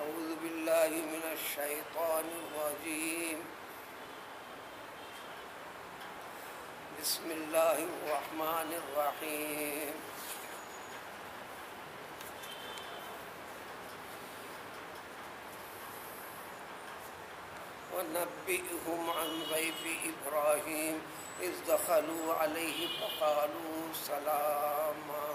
أعوذ بالله من الشيطان الرجيم. بسم الله الرحمن الرحيم. ونبئهم عن ضيف إبراهيم إذ دخلوا عليه فقالوا سلاما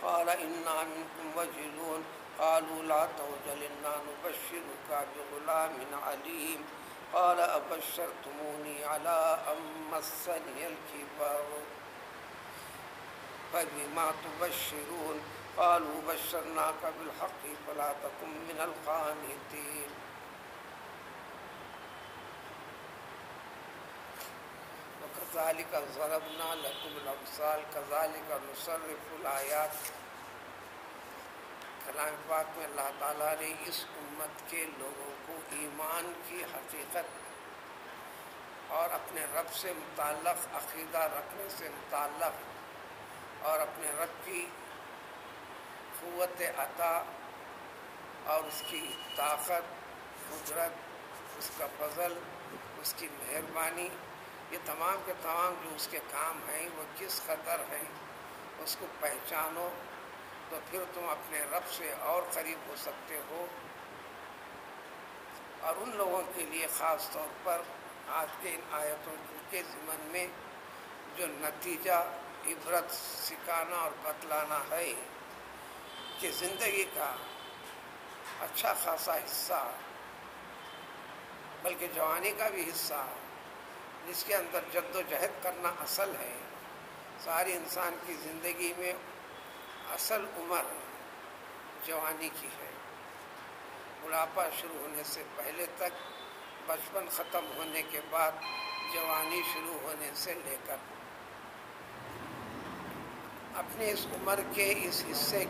قال إنا منكم وجلون قالوا لا توجل إنا نبشرك بغلام عليم قال أبشرتموني على أن مسني الكبر فبما تبشرون قالوا بشرناك بالحق فلا تكن من القانطين. وكذلك ضربنا لكم الأمثال كذلك نصرف الآيات. کلام پاک میں اللہ تعالیٰ نے اس امت کے لوگوں کو ایمان کی حقیقت اور اپنے رب سے متعلق عقیدہ رکھنے سے متعلق اور اپنے رب کی قوت عطا اور اس کی طاقت، قدرت، اس کا فضل، اس کی مہربانی، یہ تمام کے تمام جو اس کے کام ہیں وہ کس قدر ہیں اس کو پہچانو تو پھر تم اپنے رب سے اور قریب ہو سکتے ہو. اور ان لوگوں کے لیے خاص طور پر آج کے ان آیتوں کے ضمن میں جو نتیجہ عبرت سکھانا اور بتلانا ہے کہ زندگی کا اچھا خاصا حصہ بلکہ جوانی کا بھی حصہ جس کے اندر جد و جہد کرنا اصل ہے. ساری انسان کی زندگی میں اصل عمر جوانی کی ہے. بڑھاپا شروع ہونے سے پہلے تک، بچپن ختم ہونے کے بعد جوانی شروع ہونے سے لے کر اپنے اس عمر کے اس حصے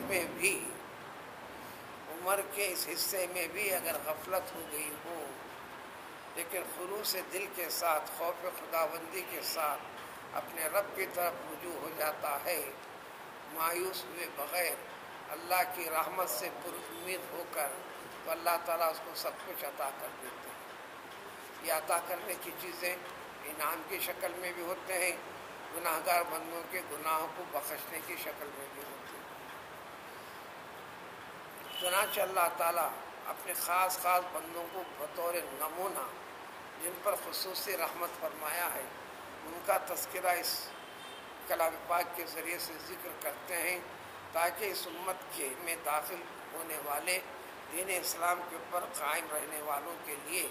میں بھی اگر غفلت ہو گئی ہو لیکن خلوص دل کے ساتھ، خوف خداوندی کے ساتھ اپنے رب کی طرف رجوع ہو جاتا ہے، مایوس ہوئے بغیر اللہ کی رحمت سے پر امید ہو کر، تو اللہ تعالیٰ اس کو سب کچھ عطا کر دیتے ہیں. یہ عطا کرنے کی چیزیں انعام کی شکل میں بھی ہوتے ہیں، گناہ گار بندوں کے گناہوں کو بخشنے کی شکل میں بھی ہوتے ہیں. چنانچہ اللہ تعالیٰ اپنے خاص بندوں کو بطور نمونہ جن پر خصوصی رحمت فرمایا ہے ان کا تذکرہ اس کلام پاک کے ذریعے سے ذکر کرتے ہیں تاکہ اس امت میں داخل ہونے والے دین اسلام کے اوپر قائم رہنے والوں کے لیے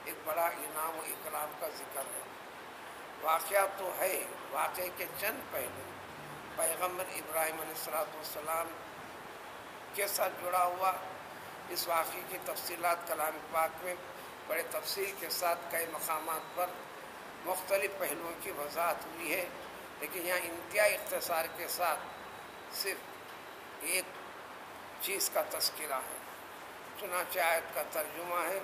ایک بڑا انعام و اکرام کا ذکر ہے. واقعہ تو ہے، واقعے کے چند پہلو پیغمبر ابراہیم علیہ السلام کے ساتھ جڑا ہوا اس واقعے کی تفصیلات کلام پاک میں بڑے تفصیل کے ساتھ کئی مقامات پر مختلف پہلوؤں کی وضاحت ہوئی ہے، لیکن یہاں انتہائی اختصار کے ساتھ صرف ایک چیز کا تذکرہ ہے. چنانچہ آیت کا ترجمہ ہے: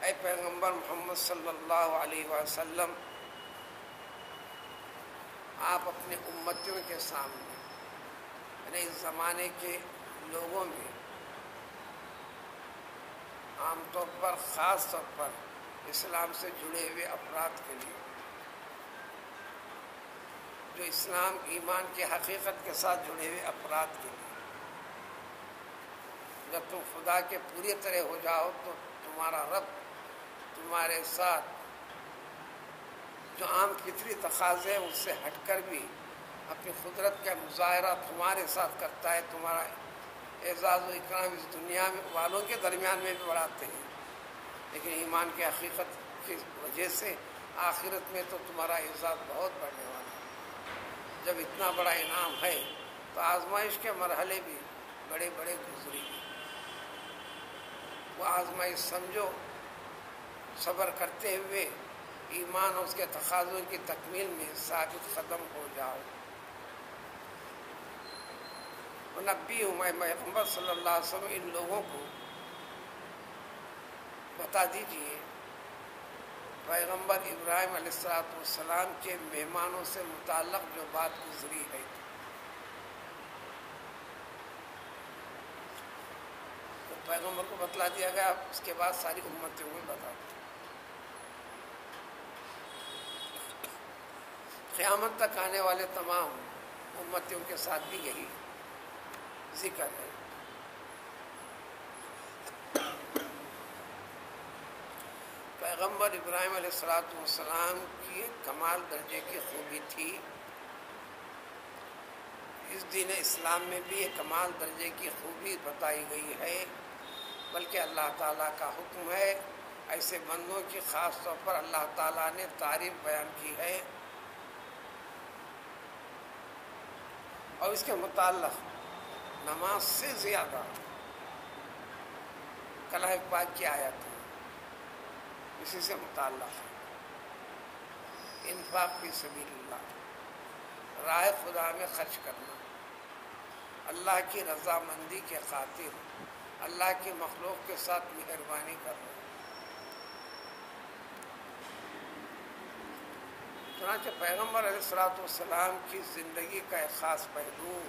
اے پیغمبر محمد صلی اللہ علیہ وسلم، آپ اپنے امتیوں کے سامنے، یعنی اس زمانے کے لوگوں میں عام طور پر، خاص طور پر اسلام سے جڑے ہوئے افراد کے لیے، جو اسلام ایمان کی حقیقت کے ساتھ جڑے ہوئے افراد کے لیے، جب تم خدا کے پوری طرح ہو جاؤ تو تمہارا رب تمہارے ساتھ جو عام فطری تقاضے ہیں اس سے ہٹ کر بھی اپنی قدرت کا مظاہرہ تمہارے ساتھ کرتا ہے. تمہارا اعزاز و اکرام اس دنیا میں والوں کے درمیان میں بھی بڑھاتے ہیں، لیکن ایمان کی حقیقت کی وجہ سے آخرت میں تو تمہارا اعزاز بہت بڑھنے والا ہے. جب اتنا بڑا انعام ہے تو آزمائش کے مرحلے بھی بڑے بڑے گزری ہیں. وہ آزمائش سمجھو، صبر کرتے ہوئے ایمان اور اس کے تقاضوں کی تکمیل میں ثابت قدم ہو جاؤ. نبی ہوں میں پیغمبر صلی اللہ علیہ وسلم، ان لوگوں کو بتا دیجئے پیغمبر ابراہیم علیہ السلام کے مہمانوں سے متعلق جو بات گزری ہے، تو پیغمبر کو بتلا دیا گیا، اس کے بعد ساری امتوں کو بتا دیا۔ قیامت تک آنے والے تمام امتوں کے ساتھ بھی یہی ذکر ہے۔ پیغمبر ابراہیم علیہ السلام کی ایک کمال درجے کی خوبی تھی، اس دین اسلام میں بھی ایک کمال درجے کی خوبی بتائی گئی ہے، بلکہ اللہ تعالیٰ کا حکم ہے، ایسے بندوں کی خاص طور پر اللہ تعالیٰ نے تعریف بیان کی ہے، اور اس کے متعلق نماز سے زیادہ کلام پاک کی آیت ہے، اسی سے متعلق ہے۔ انفاق فی سبیل اللہ، راہ خدا میں خرچ کرنا، اللہ کی رضامندی کے خاطر اللہ کی مخلوق کے ساتھ مہربانی کرنا۔ چنانچہ پیغمبر علیہ السلام کی زندگی کا ایک خاص پہلو،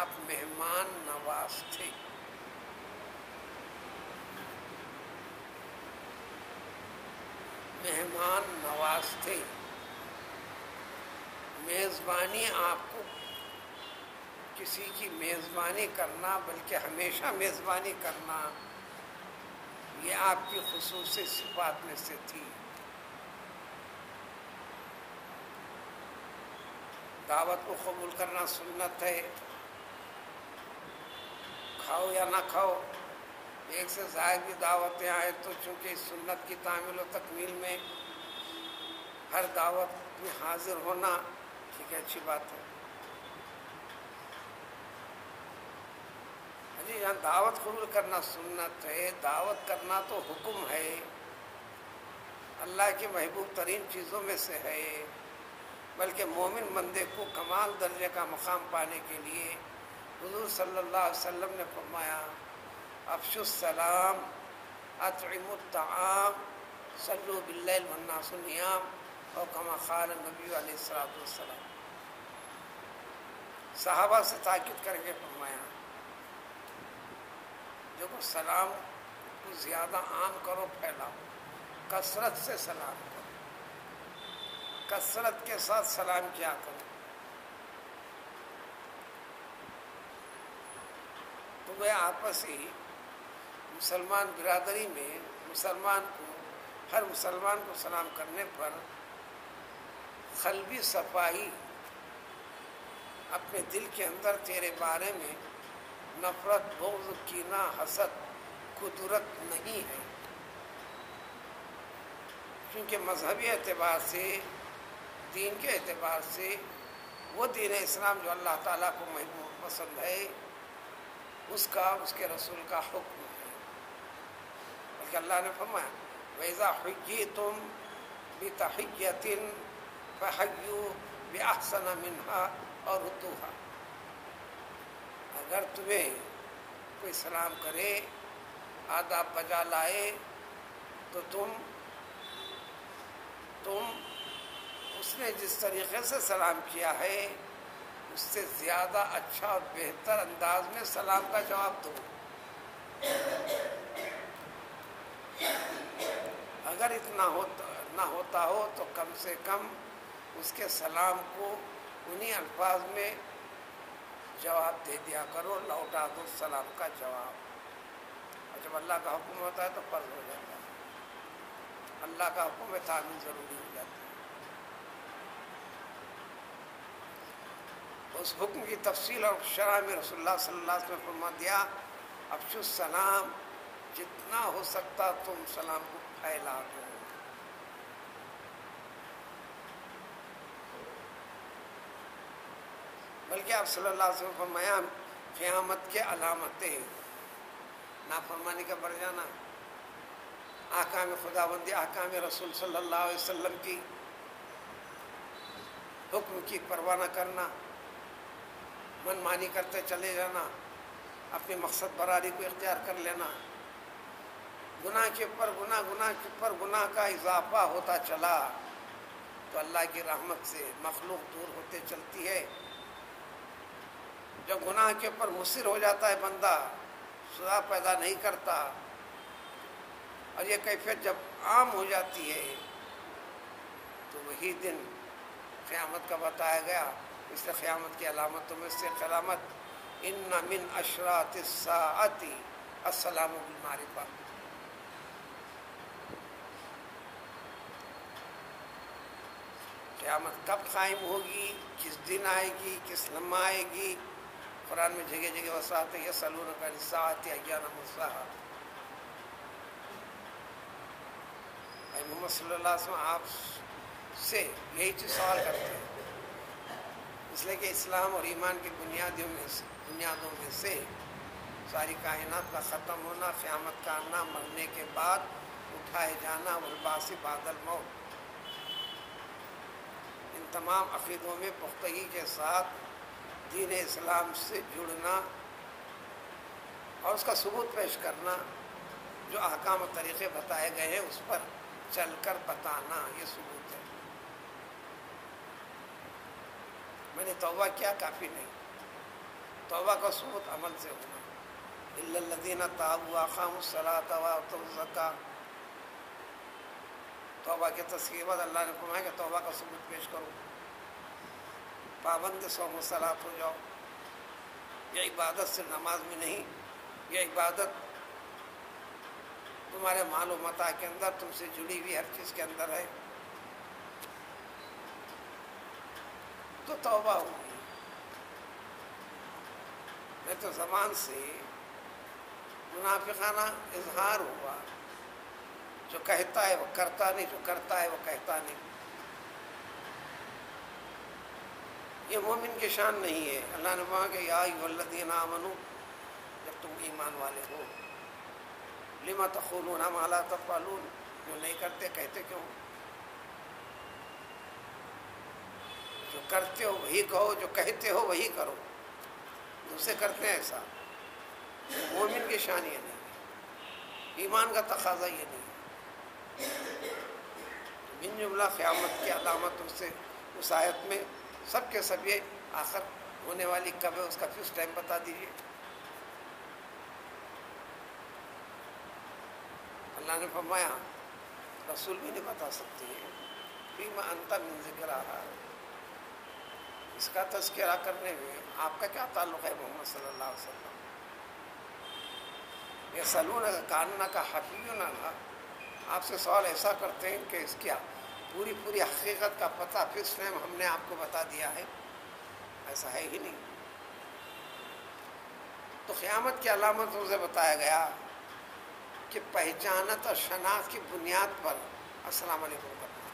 آپ مہمان نواز تھے۔ مہمان نواز تھے، میزبانی، آپ کو کسی کی میزبانی کرنا، بلکہ ہمیشہ میزبانی کرنا، یہ آپ کی خصوصی صفات میں سے تھی۔ دعوت کو قبول کرنا سنت ہے، کھاؤ یا نہ کھاؤ، ایک سے زائد بھی دعوتیں آئے تو چونکہ اس سنت کی تعمیل و تکمیل میں ہر دعوت میں حاضر ہونا ٹھیک ہے، اچھی بات ہے۔ جی یہاں دعوت قبول کرنا سنت ہے، دعوت کرنا تو حکم ہے، اللہ کی محبوب ترین چیزوں میں سے ہے، بلکہ مومن بندے کو کمال درجے کا مقام پانے کے لیے حضور صلی اللہ علیہ وسلم نے فرمایا، افشوا السلام، اطعموا الطعام، صلوا باللیل والناس نیام، اور کما قال نبی علیہ السلام۔ صحابہ سے تاکید کر کے فرمایا، دیکھو سلام کو زیادہ عام کرو، پھیلاؤ، کثرت سے سلام کرو، کثرت کے ساتھ سلام کیا کرو۔ تو وہ آپس ہی مسلمان برادری میں ہر مسلمان کو سلام کرنے پر قلبی صفائی، اپنے دل کے اندر تیرے بارے میں نفرت، بغض، کینہ، حسد، قدرت نہیں ہے، کیونکہ مذہبی اعتبار سے، دین کے اعتبار سے وہ دین اسلام جو اللہ تعالیٰ کو محبوب پسند ہے، اس کے رسول کا حکم ہے، بلکہ اللہ نے فرمایا وَإِذَا حُيِّيتُم بِتَحِيَّةٍ فَحَيُّوا بِأَحْسَنَ مِنْهَا أَوْ رُدُّوهَا۔ اگر تمہیں کوئی سلام کرے، آداب بجا لائے، تو تم اس نے جس طریقے سے سلام کیا ہے اس سے زیادہ اچھا اور بہتر انداز میں سلام کا جواب دو۔ اگر اتنا نہ ہوتا ہو تو کم سے کم اس کے سلام کو انہی الفاظ میں جواب دے دیا کرو، لوٹا دو سلام کا جواب۔ اور جب اللہ کا حکم ہوتا ہے تو فرض ہو جاتا ہے، اللہ کا حکم میں تعمیل ضروری ہو جاتی ہے۔ اس حکم کی تفصیل اور شرح میں رسول اللہ صلی اللہ علیہ وسلم نے فرما دیا، افشوا السلام، جتنا ہو سکتا تم سلام کو پھیلا دو۔ بلکہ آپ صلی اللہ علیہ وسلم نے فرمایا قیامت کے علامتیں، نافرمانی کا بڑھ جانا، احکام خداوندی، احکام رسول صلی اللہ علیہ وسلم کی حکم کی پرواہ نہ کرنا، من مانی کرتے چلے جانا، اپنے مقصد براری کو اختیار کر لینا، گناہ کے اوپر گناہ، گناہ کے اوپر گناہ کا اضافہ ہوتا چلا تو اللہ کی رحمت سے مخلوق دور ہوتے چلتی ہے۔ جب گناہ کے اوپر مصر ہو جاتا ہے بندہ، سزا پیدا نہیں کرتا، اور یہ کیفیت جب عام ہو جاتی ہے تو وہی دن قیامت کا بتایا گیا۔ اس لیے قیامت کی علامتوں میں سے علامت ان من اشراط الساعۃ السلام بالمعرفہ، قیامت کب قائم ہوگی، کس دن آئے گی، کس لمحہ آئے گی۔ قرآن میں جگہ جگہ وصاحت ہے، یسألونک عن الساعۃ ایان مرساہا۔ اے محمد صلی اللہ علیہ وسلم، آپ سے یہی چیز سوال کرتے ہیں، اس لیے کہ اسلام اور ایمان کی بنیادوں میں سے ساری کائنات کا ختم ہونا، قیامت کا آنا، مرنے کے بعد اٹھائے جانا، والبعث بعد الموت، ان تمام عقیدوں میں پختگی کے ساتھ دین اسلام سے جڑنا اور اس کا ثبوت پیش کرنا، جو احکام و طریقے بتائے گئے ہیں اس پر چل کر بتانا، یہ ثبوت ہے۔ میں نے توبہ کیا کافی نہیں، توبہ کا ثبوت عمل سے ہونا۔ الا الذین تابوا واقاموا الصلاۃ وآتوا الزکاۃ، توبہ کے تذکیے بعد اللہ نے فرمایا کہ توبہ کا ثبوت پیش کرو، پابند صوم و صلاۃ ہو جاؤ۔ یہ عبادت صرف نماز میں نہیں، یہ عبادت تمہارے مال و متاع کے اندر، تم سے جڑی ہوئی ہر چیز کے اندر ہے، تو توبہ ہوگی۔ نہیں تو زبان سے منافقانہ اظہار ہوا، جو کہتا ہے وہ کرتا نہیں، جو کرتا ہے وہ کہتا نہیں۔ یہ مومن کی شان نہیں ہے۔ اللہ نے کہا کہ یا ایھا الذین آمنوا، جب تم ایمان والے ہو، لما تقولون ما لا تفعلون، جو نہیں کرتے کہتے کیوں؟ جو کرتے ہو وہی کہو، جو کہتے ہو وہی کرو، دوسرے کرتے ہیں ایسا۔ مومن کی شان یہ نہیں ہے، ایمان کا تقاضا یہ نہیں ہے۔ من جملہ قیامت کی علامتوں سے اس آیت میں سب کے سب یہ آخر ہونے والی کب ہے، اس کا فکس ٹائم بتا دیجیے۔ اللہ نے فرمایا رسول بھی نہیں بتا سکتے ہیں، فیما انت من ذکرہا، اس کا تذکرہ کرنے میں آپ کا کیا تعلق ہے محمد صلی اللہ علیہ وسلم؟ یسألونک کأنک حفی عنہا، آپ سے سوال ایسا کرتے ہیں کہ اس کیا پوری حقیقت کا پتہ فکس ٹائم ہم نے آپ کو بتا دیا ہے، ایسا ہے ہی نہیں۔ تو قیامت کی علامتوں سے بتایا گیا کہ پہچانت اور شناخت کی بنیاد پر السلام علیکم کرنا،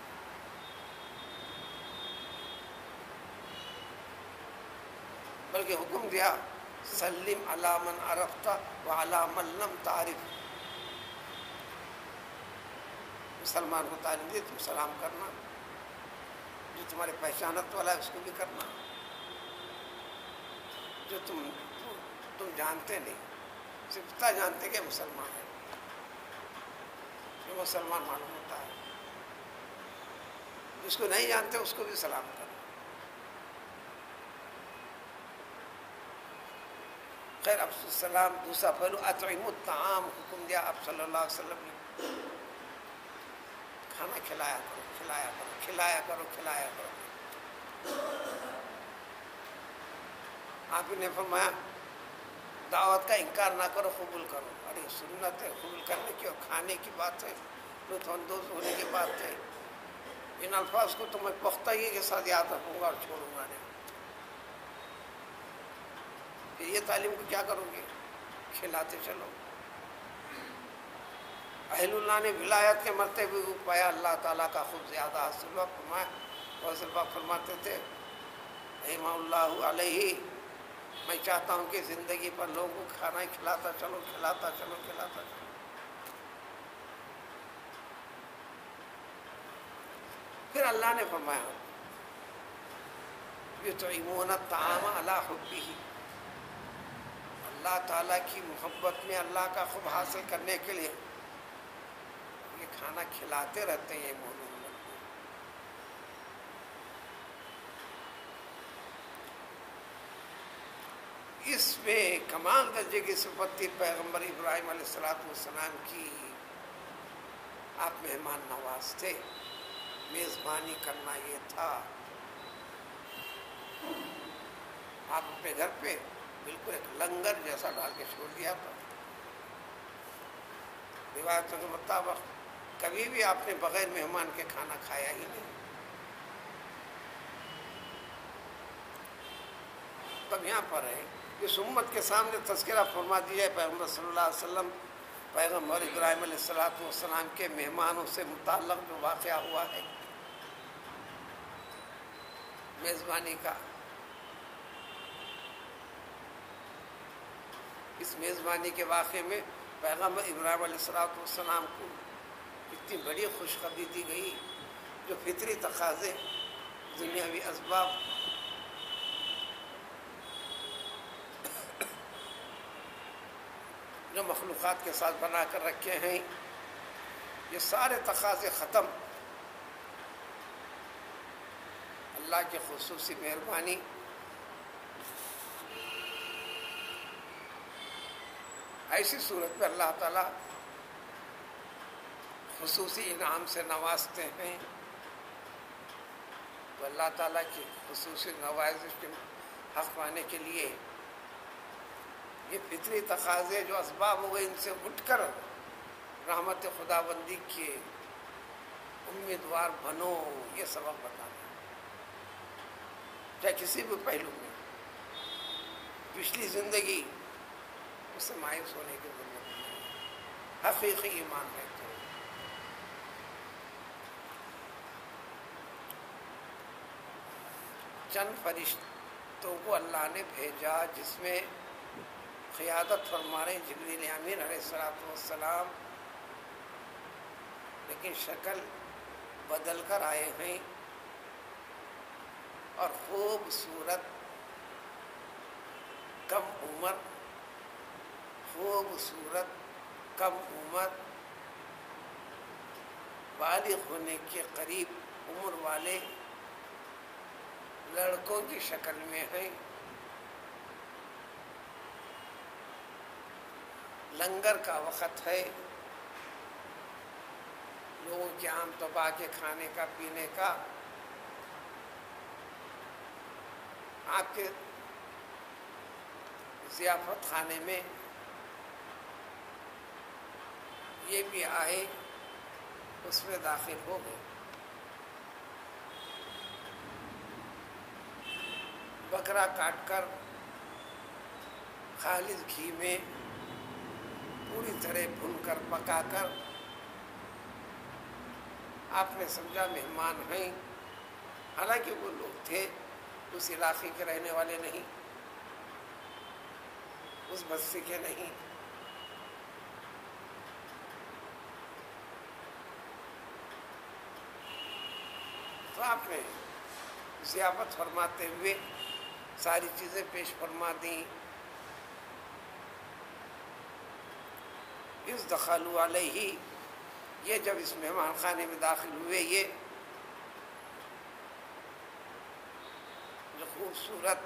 بلکہ حکم دیا سلم علی من عرفت وعلی من لم تعرف، مسلمان کو تعلیم دی تم سلام کرنا، جو تمہارے پہچانت والا ہے اس کو بھی کرنا، جو تم جانتے نہیں، صرف اتنا جانتے کہ مسلمان ہے، جو مسلمان معلوم ہوتا ہے، جس کو نہیں جانتے اس کو بھی سلام کرنا۔ خیر افسو السلام دوسرا پہلو، اطعموا الطعام، حکم دیا آپ صلی اللہ علیہ وسلم نے کھانا کھلایا کرو، کھلایا کرو، کھلایا کرو، کھلایا کرو۔ آپ نے فرمایا دعوت کا انکار نہ کرو، قبول کرو۔ ارے سنت ہے، قبول کرنے کی اور کھانے کی بات ہے، لطف اندوز ہونے کی بات ہے۔ ان الفاظ کو تو میں پختگی کے ساتھ یاد رکھوں گا اور چھوڑوں گا نہیں۔ پھر یہ تعلیم کو کیا کرو گے؟ کھلاتے چلو۔ اہل اللہ نے ولایت کے مرتبے کو پایا، اللہ تعالیٰ کا خوب زیادہ حاصل ہوا۔ فرمایا غوث پاک فرماتے تھے رحمہ اللہ علیہ، میں چاہتا ہوں کہ زندگی پر لوگوں کو کھانا کھلاتا چلو، کھلاتا چلو، کھلاتا چلو۔ پھر اللہ نے فرمایا یطعمون الطعام علی حبہ، اللہ تعالیٰ کی محبت میں اللہ کا خوب حاصل کرنے کے لیے کے کھانا کھلاتے رہتے ہیں یہ مومن لوگ۔ اس میں کمال درجے کی صفت تھی پیغمبر ابراہیم علیہ السلام کی، آپ مہمان نواز تھے، میزبانی کرنا یہ تھا۔ آپ اپنے گھر پہ بالکل ایک لنگر جیسا ڈال کے چھوڑ دیا تھا۔ روایتوں کے مطابق کبھی بھی آپ نے بغیر مہمان کے کھانا کھایا ہی نہیں۔ تب یہاں پر ہے اس امت کے سامنے تذکرہ فرما دیا ہے پیغمبر صلی اللہ علیہ وسلم، پیغمبر ابراہیم علیہ السلام کے مہمانوں سے متعلق جو واقعہ ہوا ہے میزبانی کا۔ اس میزبانی کے واقعے میں پیغمبر ابراہیم علیہ السلام کو اتنی بڑی خوشخبری دی گئی جو فطری تقاضے، دنیاوی اسباب جو مخلوقات کے ساتھ بنا کر رکھے ہیں، یہ سارے تقاضے ختم۔ اللہ کی خصوصی مہربانی، ایسی صورت میں اللہ تعالیٰ خصوصی انعام سے نوازتے ہیں، تو اللہ تعالیٰ کی خصوصی نوازش کے حق پانے کے لیے یہ فطری تقاضے جو اسباب ہوئے ان سے اٹھ کر رحمت خداوندی کے امیدوار بنو، یہ سبق بتانا چاہے کسی بھی پہلو میں۔ پچھلی زندگی اس سے مایوس ہونے کی ضرورت نہیں، حقیقی ایمان ہے تو چند فرشتوں کو اللہ نے بھیجا جس میں قیادت فرما رہے جبریل امین علیہ السلام، لیکن شکل بدل کر آئے ہیں اور خوبصورت، کم عمر، خوبصورت کم عمر، بالغ ہونے کے قریب عمر والے لڑکوں کی شکل میں ہیں۔ لنگر کا وقت ہے، لوگوں کے عام طبع کے کھانے کا پینے کا، آپ کے ضیافت خانے میں یہ بھی آئے، اس میں داخل ہو گئے۔ بکرا کاٹ کر خالص گھی میں پوری طرح بھون کر پکا کر آپ نے سمجھا مہمان ہیں، حالانکہ وہ لوگ تھے اس علاقے کے رہنے والے نہیں، اس بستی کے نہیں۔ تو آپ نے ضیافت فرماتے ہوئے ساری چیزیں پیش فرما دیں۔ اس دخلوا علیہ، یہ جب اس مہمان خانے میں داخل ہوئے، یہ جو خوبصورت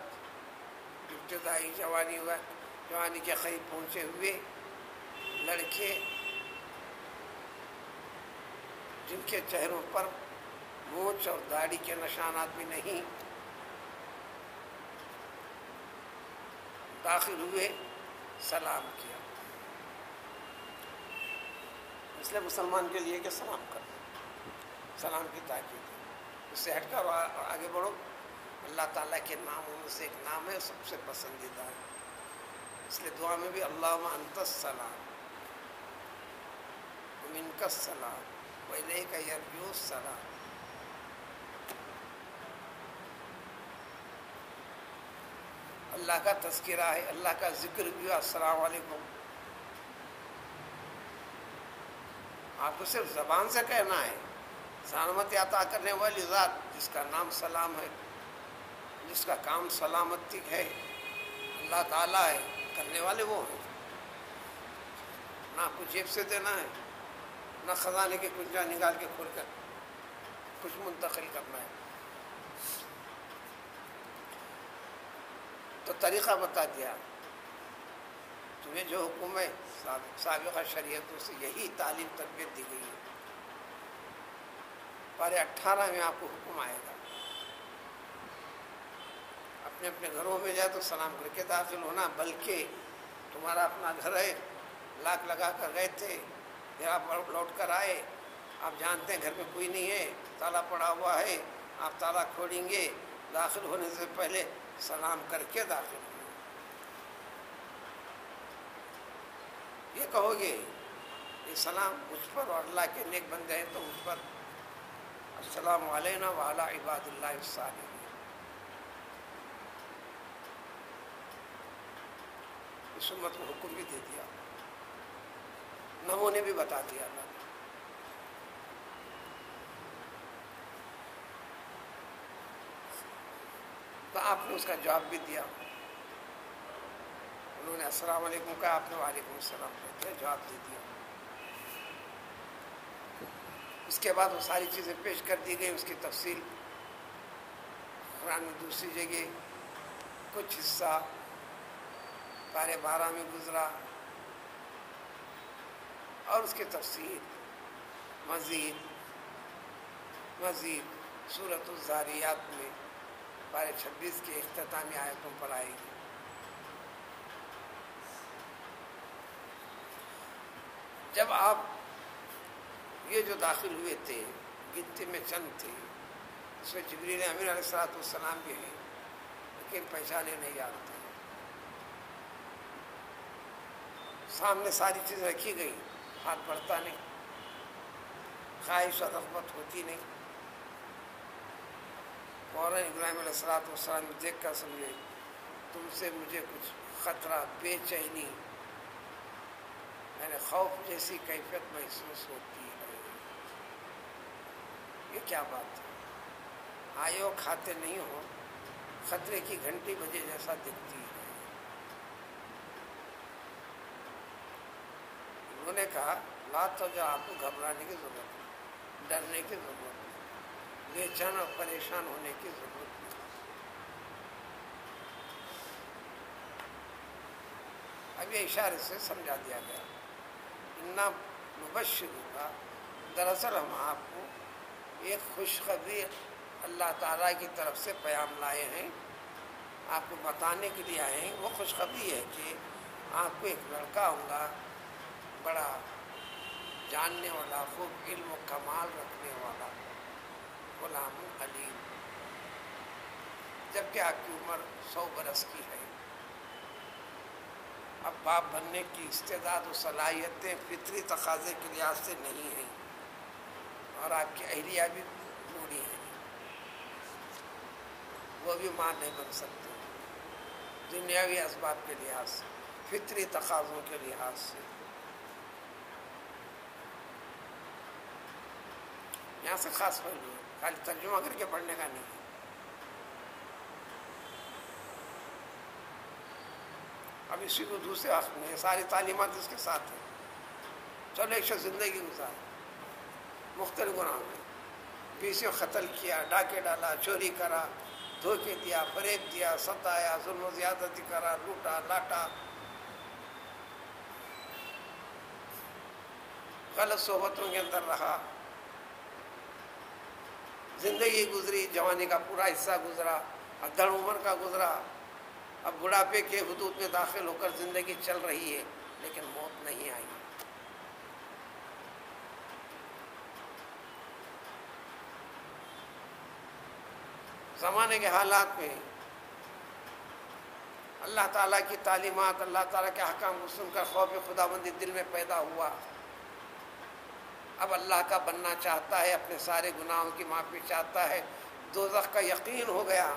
ابتدائی جوانی کے قریب پہنچے ہوئے لڑکے، جن کے چہروں پر مونچھ اور داڑھی کے نشانات بھی نہیں، داخل ہوئے، سلام کیا۔ اس لیے مسلمان کے لیے کہ سلام کرو، سلام کی تاکید، اس سے ہٹ کر آگے بڑھو۔ اللہ تعالیٰ کے ناموں میں سے ایک نام ہے سب سے پسندیدہ ہے، اس لیے دعا میں بھی اللہم انت السلام ومنک السلام والیک یرجع السلام۔ اللہ کا تذکرہ ہے، اللہ کا ذکر بھی، السلام علیکم۔ آپ کو صرف زبان سے کہنا ہے، سلامتی عطا کرنے والی ذات جس کا نام سلام ہے، جس کا کام سلامتی ہے، اللہ تعالیٰ ہے، کرنے والے وہ ہیں۔ نہ کچھ جیب سے دینا ہے، نہ خزانے کی کنجا نکال کے کھول کر کچھ منتقل کرنا ہے. تو طریقہ بتا دیا تمہیں جو حکم ہے سابقہ شریعتوں سے یہی تعلیم تربیت دی گئی ہے. پارے 18 میں آپ کو حکم آئے گا اپنے اپنے گھروں میں جائے تو سلام کر کے داخل ہونا، بلکہ تمہارا اپنا گھر ہے، لاک لگا کر گئے تھے، پھر آپ لوٹ کر آئے، آپ جانتے ہیں گھر میں کوئی نہیں ہے، تالا پڑا ہوا ہے، آپ تالا کھولیں گے، داخل ہونے سے پہلے سلام کر کے داخل ہوں. یہ کہو گے یہ سلام مجھ پر اور اللہ کے نیک بندے ہیں تو مجھ پر السلام علینا وعلی عباد اللہ الصالحین. اس امت کو حکم بھی دے دیا، نمونے بھی بتا دیا اللہ نے. تو آپ نے اس کا جواب بھی دیا. انہوں نے السلام علیکم کہا، آپ نے وعلیکم السلام کہتے جواب دے دیا. اس کے بعد وہ ساری چیزیں پیش کر دی گئی، اس کی تفصیل قرآن میں دوسری جگہ کچھ حصہ پارے 12 میں گزرا، اور اس کی تفصیل مزید سورۃ الذاریات میں پارے 26 کے اختتامی آیتوں پر آئے گی. جب آپ یہ جو داخل ہوئے تھے گنتی میں چند تھے، اس میں جبریل امین علیہ السلام بھی ہیں، لیکن پہچانے نہیں جانتے. سامنے ساری چیز رکھی گئی، ہاتھ بڑھتا نہیں، خواہش و رغبت ہوتی نہیں. فوراً ابراہیم علیہ السلام دیکھ کر سمجھے تم سے مجھے کچھ خطرہ، بے چینی، یعنی خوف جیسی کیفیت محسوس ہوتی ہے. یہ کیا بات ہے؟ آئے ہو کھاتے نہیں ہو، خطرے کی گھنٹی بجے جیسا دکھتی ہے. انہوں نے کہا لا تو جو آپ کو گھبرانے کی ضرورت نہیں، ڈرنے کی ضرورت نہیں، بے چین اور پریشان ہونے کی ضرورت نہیں. اب یہ اشارے سے سمجھا دیا گیا. انا مبشرک، دراصل ہم آپ کو ایک خوشخبری اللہ تعالیٰ کی طرف سے پیام لائے ہیں، آپ کو بتانے کے لیے آئے ہیں. وہ خوشخبری ہے کہ آپ کو ایک لڑکا ہوگا، بڑا جاننے والا، خوب علم و کمال رکھنے والا، غلام علیم، جبکہ آپ کی عمر 100 برس کی ہے. اب باپ بننے کی استعداد و صلاحیتیں فطری تقاضے کے لحاظ سے نہیں ہیں، اور آپ کی اہلیہ بھی بوڑھی ہیں، وہ بھی ماں نہیں بن سکتے دنیاوی اسباب کے لحاظ سے، فطری تقاضوں کے لحاظ سے. یہاں سے خاص پہلو ہے، خالی ترجمہ کر کے پڑھنے کا نہیں ہے. اب اسی کو دوسرے وقت میں ساری تعلیمات اس کے ساتھ ہیں. چلو ایک شخص زندگی گزار مختلف گناہوں میں، بیسیوں قتل کیا، ڈاکے ڈالا، چوری کرا، دھوکے دیا، فریب دیا، ستایا، ظلم و زیادتی کرا، لوٹا لاٹا، غلط صحبتوں کے اندر رہا، زندگی گزری، جوانی کا پورا حصہ گزرا، ادھڑ عمر کا گزرا، اب بڑھاپے کے حدود میں داخل ہو کر زندگی چل رہی ہے، لیکن موت نہیں آئی. زمانے کے حالات میں اللہ تعالیٰ کی تعلیمات، اللہ تعالیٰ کے احکام کو سن کر خوف خداوندی دل میں پیدا ہوا. اب اللہ کا بننا چاہتا ہے، اپنے سارے گناہوں کی معافی چاہتا ہے. دوزخ کا یقین ہو گیا،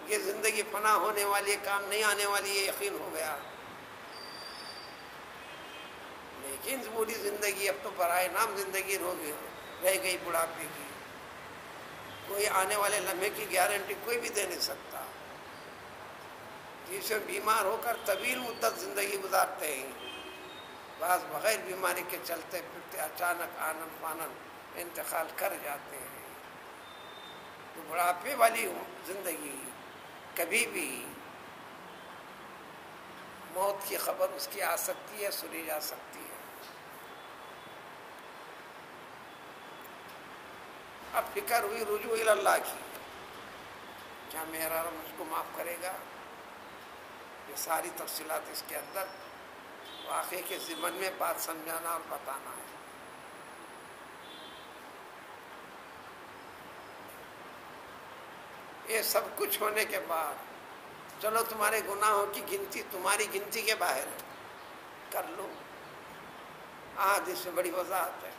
یہ زندگی فنا ہونے والی، کام نہیں آنے والی، یہ یقین ہو گیا. لیکن بوڑھی زندگی اب تو برائے نام زندگی رہ گئی بڑھاپے کی. کوئی آنے والے لمحے کی گارنٹی کوئی بھی دے نہیں سکتا. جسے بیمار ہو کر طویل مدت زندگی گزارتے ہیں، بعض بغیر بیماری کے چلتے پھرتے اچانک آنن فانن انتقال کر جاتے ہیں. تو بڑھاپے والی زندگی کبھی بھی موت کی خبر اس کی آ سکتی ہے، سنی جا سکتی ہے. اب فکر ہوئی رجوع اللہ کی، کیا میرا رب مجھ کو معاف کرے گا؟ یہ ساری تفصیلات اس کے اندر واقعے کے ضمن میں بات سمجھانا اور بتانا ہے. یہ سب کچھ ہونے کے بعد چلو تمہارے گناہوں کی گنتی تمہاری گنتی کے باہر ہے، کر لو. حدیث میں بڑی وضاحت ہے.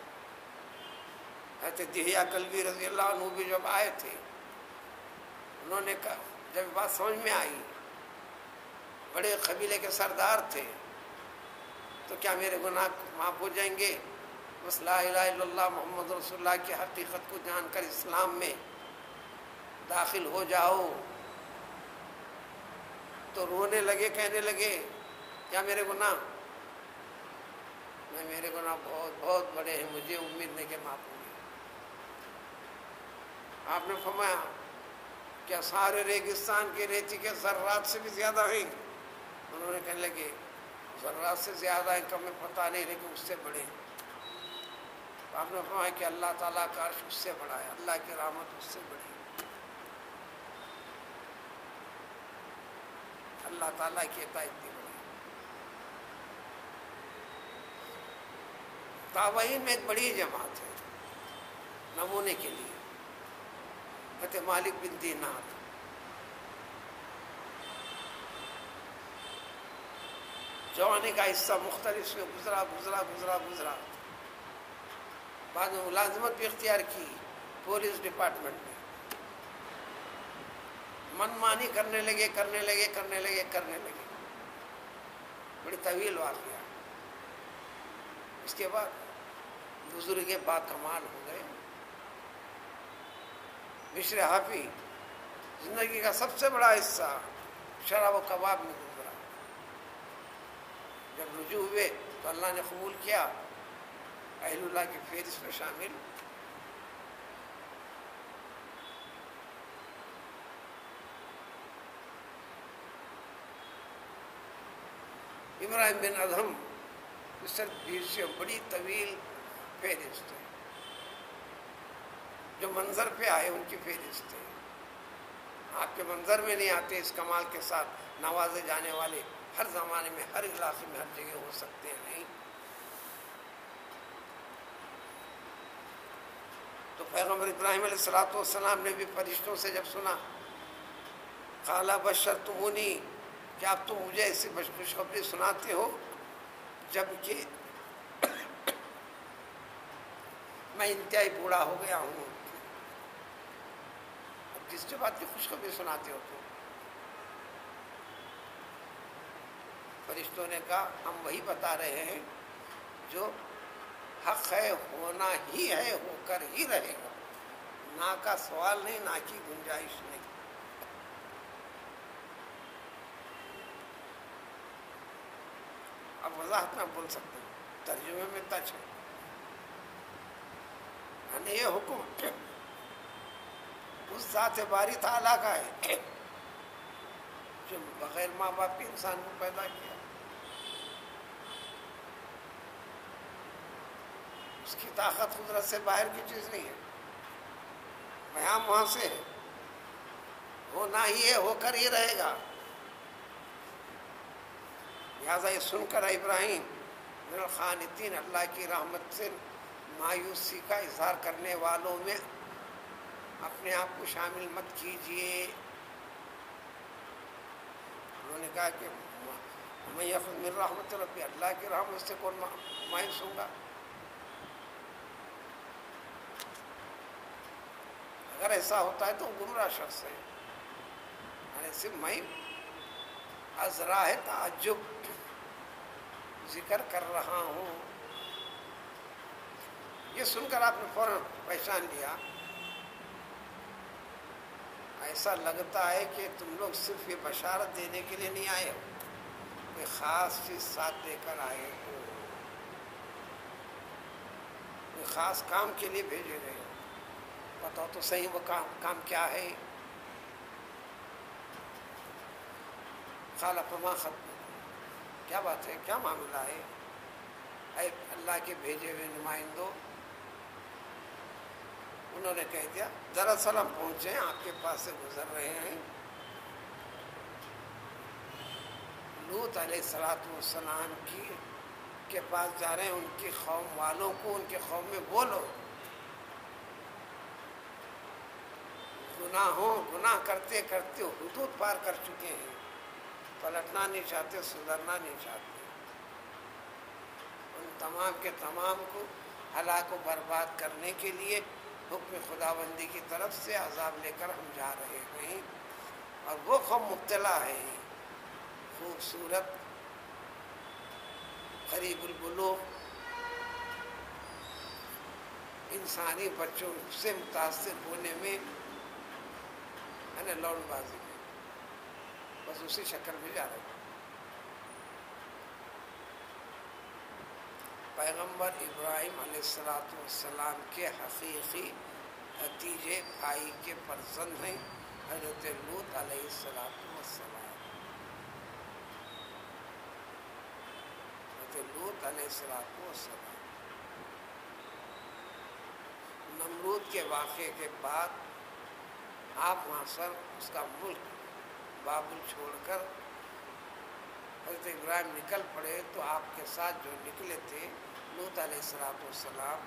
حضرت دہیا کلبی رضی اللہ عنہ بھی جب آئے تھے، انہوں نے کہا، جب بات سمجھ میں آئی، بڑے قبیلے کے سردار تھے، تو کیا میرے گناہ معاف ہو جائیں گے؟ بس لا الہ الا اللہ محمد رسول اللہ کی حقیقت کو جان کر اسلام میں داخل ہو جاؤ. تو رونے لگے، کہنے لگے کیا میرے گناہ؟ میرے گناہ بہت بہت بڑے ہیں، مجھے امید نہیں کہ معاف ہوں گے. آپ نے فرمایا کیا سارے ریگستان کے ریتی کے ذرات سے بھی زیادہ ہیں؟ انہوں نے کہنے لگے ذرات سے زیادہ ہیں، کم پتہ نہیں، لیکن اس سے بڑے ہیں. آپ نے فرمایا کہ اللہ تعالیٰ کا عرش اس سے بڑا ہے، اللہ کی رحمت اس سے بڑی ہے. اللہ تعالیٰ کی عطا اتنی بڑی. تابعین میں ایک بڑی جماعت ہے نمونے کے لیے. حضرت مالک بن دینار، جوانی کا حصہ مختلف میں گزرا. بعد میں ملازمت بھی اختیار کی پولیس ڈپارٹمنٹ میں. من مانی کرنے لگے. بڑی طویل واقعہ. اس کے بعد بزرگ با کمال ہو گئے. بشر حافی زندگی کا سب سے بڑا حصہ شراب و کباب میں گزرا. جب رجوع ہوئے تو اللہ نے قبول کیا، اہل اللہ کی فہرست میں شامل. ابراہیم بن ادہم اس سے بڑی طویل فہرست ہے. جو منظر پہ آئے ان کی فہرست ہے. آپ کے منظر میں نہیں آتے. اس کمال کے ساتھ نوازے جانے والے ہر زمانے میں، ہر علاقے میں، ہر جگہ ہو سکتے ہیں نہیں. تو پیغمبر ابراہیم علیہ السلام نے بھی فرشتوں سے جب سنا، قال بشرتمونی، کیا آپ تم مجھے ایسی خوشخبری سناتے ہو جب کہ میں انتہائی بوڑھا ہو گیا ہوں. اب جس بات کی خوشخبری سناتے ہو تو فرشتوں نے کہا ہم وہی بتا رہے ہیں جو حق ہے، ہونا ہی ہے، ہو کر ہی رہے گا. نہ کا سوال نہیں، نہ کی گنجائش نہیں. اب وضاحت میں بول سکتے ہیں، ترجمے میں تچ ہے. یعنی یہ حکم اس ذات باری تعالیٰ کا ہے جو بغیر ماں باپ کے انسان کو پیدا کیا. اس کی طاقت قدرت سے باہر کی چیز نہیں ہے. بیان وہاں سے ہے، ہونا ہی ہے، ہو کر ہی رہے گا. لہٰذا یہ سن کر ابراہیم من القانتین، اللہ کی رحمت سے مایوسی کا اظہار کرنے والوں میں اپنے آپ کو شامل مت کیجیے. انہوں نے کہا کہ میں یقین من رحمت ربی، اللہ کی رحمت سے کون مایوس ہوں گا؟ اگر ایسا ہوتا ہے تو گمراہ شخص ہے. یعنی صرف میں از راہ تعجب ذکر کر رہا ہوں. یہ سن کر آپ نے فوراً پہچان لیا. ایسا لگتا ہے کہ تم لوگ صرف یہ بشارت دینے کے لیے نہیں آئے ہو، کوئی خاص چیز ساتھ لے کر آئے ہو. کوئی خاص کام کے لیے بھیجے گئے ہو، بتاؤ تو صحیح وہ کام کیا ہے؟ قال فما خطبكم، کیا بات ہے، کیا معاملہ ہے؟ اے اللہ کے بھیجے ہوئے نمائندوں، انہوں نے کہہ دیا دراصل ہم پہنچے ہیں، آپ کے پاس سے گزر رہے ہیں، لوط علیہ السلام کے پاس جا رہے ہیں، ان کی قوم والوں کو، ان کے قوم میں وہ لوگ گناہ کرتے کرتے حدود پار کر چکے ہیں، پلٹنا نہیں چاہتے، سدھرنا نہیں چاہتے، ان تمام کے تمام کو ہلاک و برباد کرنے کے لیے حکم خداوندی کی طرف سے عذاب لے کر ہم جا رہے ہیں، اور وہ قوم مبتلا ہے خوبصورت قریب البلوغ انسانی بچوں سے متاثر ہونے میں، لوٹ بازی میں، بس اسی شکل میں جا رہے ہیں۔ پیغمبر ابراہیم علیہ السلام کے حقیقی بھتیجے بھائی کے فرزند ہیں حضرت لوط علیہ السلام۔ حضرت لوط علیہ السلام نمرود کے واقعے کے بعد آپ وہاں پر اس کا ملک بابل چھوڑ کر حضرت ابراہیم نکل پڑے، تو آپ کے ساتھ جو نکلے تھے لوط علیہ السلام،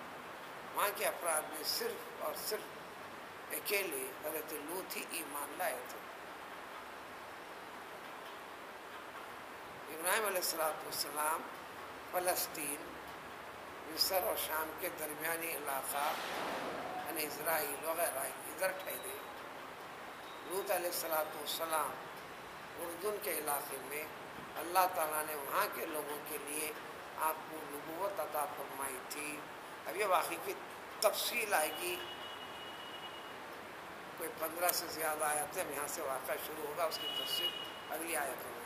وہاں کے افراد میں صرف اور صرف اکیلے حضرت لوط ہی ایمان لائے تھے۔ ابراہیم علیہ السلام فلسطین، مصر اور شام کے درمیانی علاقہ یعنی اسرائیل وغیرہ ادھر ٹھہرے، لوط علیہ السلام اردن کے علاقے میں اللہ تعالیٰ نے وہاں کے لوگوں کے لیے آپ کو نبوت عطا فرمائی تھی۔ اب یہ واقعی کی تفصیل آئے گی، کوئی 15 سے زیادہ آیتیں، یہاں سے واقعہ شروع ہوگا، اس کی تفصیل اگلی آیت میں۔